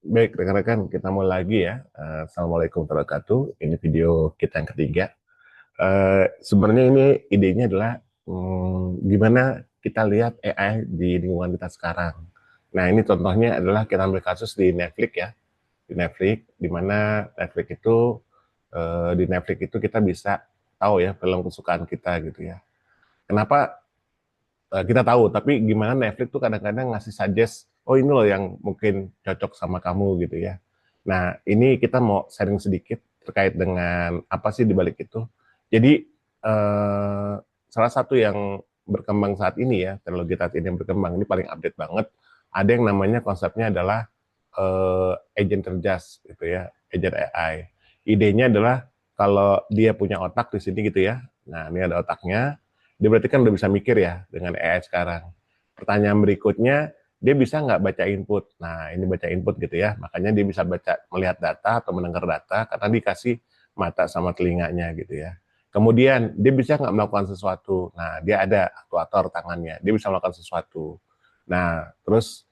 Baik, rekan-rekan, kita mulai lagi ya. Assalamualaikum warahmatullahi wabarakatuh. Ini video kita yang ketiga. Sebenarnya ini idenya adalah gimana kita lihat AI di lingkungan kita sekarang. Nah, ini contohnya adalah kita ambil kasus di Netflix ya. Di Netflix, di mana di Netflix itu kita bisa tahu ya film kesukaan kita gitu ya. Kenapa kita tahu, tapi gimana Netflix tuh kadang-kadang ngasih suggest, oh ini loh yang mungkin cocok sama kamu gitu ya. Nah, ini kita mau sharing sedikit terkait dengan apa sih di balik itu. Jadi, salah satu yang berkembang saat ini ya, teknologi saat ini yang berkembang, ini paling update banget, ada yang namanya konsepnya adalah agent cerdas gitu ya, agent AI. Idenya adalah kalau dia punya otak di sini gitu ya, nah ini ada otaknya, dia berarti kan udah bisa mikir ya dengan AI sekarang. Pertanyaan berikutnya, dia bisa nggak baca input? Nah, ini baca input gitu ya. Makanya dia bisa baca, melihat data atau mendengar data karena dikasih mata sama telinganya gitu ya. Kemudian dia bisa nggak melakukan sesuatu? Nah, dia ada aktuator tangannya, dia bisa melakukan sesuatu. Nah, terus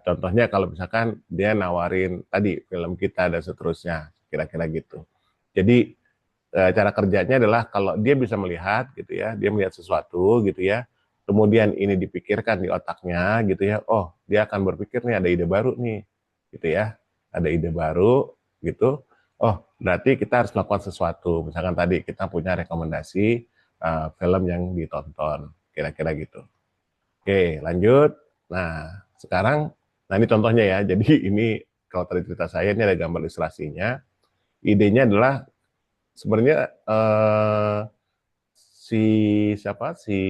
contohnya kalau misalkan dia nawarin tadi film kita dan seterusnya, kira-kira gitu. Jadi cara kerjanya adalah kalau dia bisa melihat gitu ya, dia melihat sesuatu gitu ya, kemudian ini dipikirkan di otaknya gitu ya, oh dia akan berpikir nih ada ide baru nih gitu ya, ada ide baru gitu, oh berarti kita harus melakukan sesuatu, misalkan tadi kita punya rekomendasi film yang ditonton, kira-kira gitu. Oke lanjut, nah sekarang, nah ini contohnya ya, jadi ini kalau tadi cerita saya ini ada gambar ilustrasinya, idenya adalah sebenarnya si si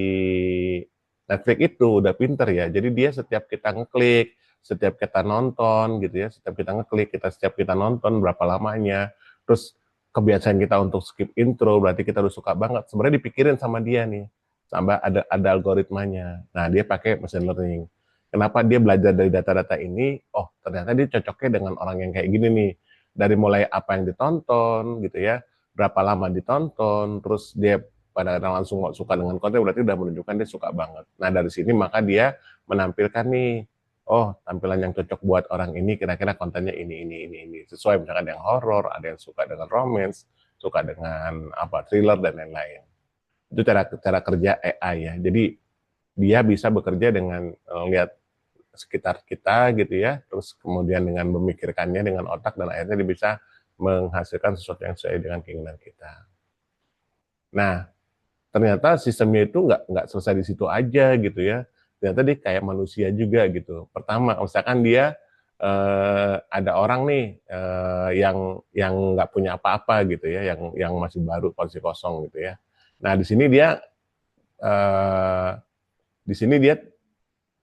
Netflix itu udah pinter ya. Jadi dia setiap kita ngeklik, setiap kita nonton gitu ya, setiap kita ngeklik, setiap kita nonton berapa lamanya, terus kebiasaan kita untuk skip intro berarti kita udah suka banget. Sebenarnya dipikirin sama dia nih, sama ada algoritmanya. Nah dia pakai machine learning. Kenapa dia belajar dari data-data ini? Oh ternyata dia cocoknya dengan orang yang kayak gini nih. Dari mulai apa yang ditonton gitu ya, berapa lama ditonton, terus dia pada langsung suka dengan konten berarti udah menunjukkan dia suka banget. Nah dari sini maka dia menampilkan nih, oh tampilan yang cocok buat orang ini kira-kira kontennya ini sesuai misalkan yang horor, ada yang suka dengan romance, suka dengan apa thriller dan lain-lain. Itu cara cara kerja AI ya. Jadi dia bisa bekerja dengan lihat sekitar kita gitu ya, terus kemudian dengan memikirkannya dengan otak dan akhirnya dia bisa menghasilkan sesuatu yang sesuai dengan keinginan kita. Nah, ternyata sistemnya itu nggak selesai di situ aja gitu ya. Ternyata dia kayak manusia juga gitu. Pertama, misalkan dia ada orang nih yang nggak punya apa-apa gitu ya, yang masih baru posisi kosong gitu ya. Nah eh, di sini dia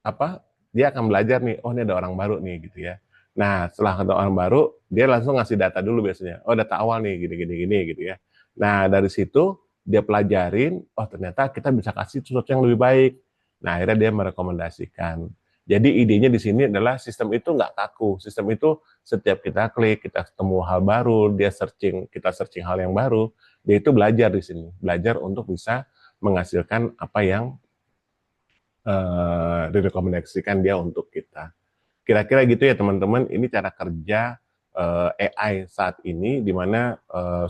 apa? Dia akan belajar nih, oh ini ada orang baru nih gitu ya. Nah setelah ada orang baru, dia langsung ngasih data dulu biasanya. Oh data awal nih gini gitu ya. Nah dari situ dia pelajarin, oh ternyata kita bisa kasih sesuatu yang lebih baik. Nah akhirnya dia merekomendasikan. Jadi idenya di sini adalah sistem itu nggak kaku. Sistem itu setiap kita klik, kita ketemu hal baru, dia searching, kita searching hal yang baru, dia itu belajar di sini, belajar untuk bisa menghasilkan apa yang direkomendasikan dia untuk kita. Kira-kira gitu ya teman-teman, ini cara kerja AI saat ini, di mana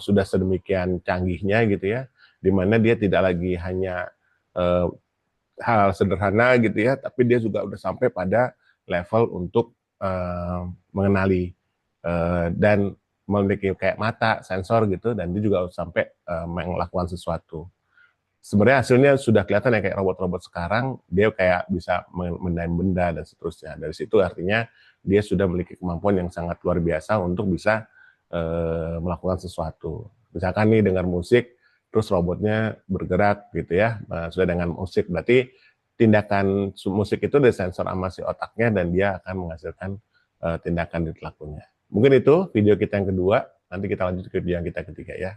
sudah sedemikian canggihnya gitu ya, di mana dia tidak lagi hanya uh, hal sederhana gitu ya, tapi dia juga udah sampai pada level untuk mengenali dan memiliki kayak mata, sensor gitu, dan dia juga sampai melakukan sesuatu. Sebenarnya hasilnya sudah kelihatan ya kayak robot-robot sekarang, dia kayak bisa mendaim benda dan seterusnya. Dari situ artinya dia sudah memiliki kemampuan yang sangat luar biasa untuk bisa melakukan sesuatu. Misalkan nih dengar musik, terus robotnya bergerak gitu ya, sudah dengan musik, berarti tindakan musik itu disensor sama si otaknya dan dia akan menghasilkan tindakan di pelakunya. Mungkin itu video kita yang kedua, nanti kita lanjut ke video yang kita ketiga ya.